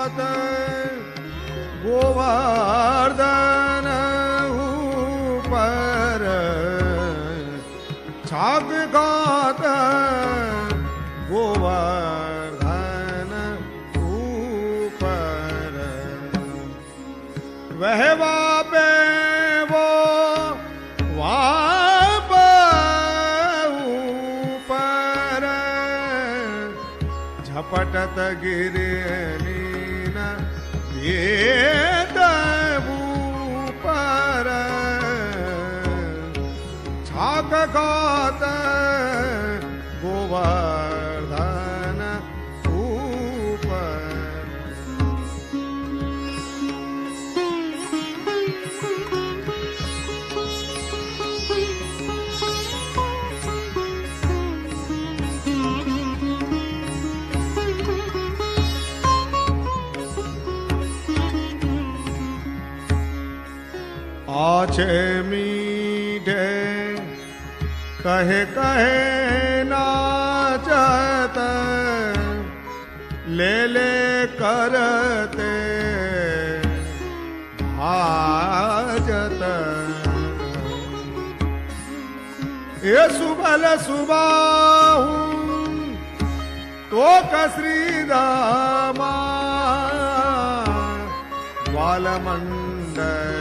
गात गोवर्धन ऊपर छाग गात गोवर्धन ऊपर वह वापे वो वाप ऊपर झपटत गिरनीन वेद ऊपर छाग गात गोवर्धन ऊपर आछे मीठे कहे कहे नाचत ले ले करते हाजत ये सुबल सुबाहू तो कसरी दामा वालमंडल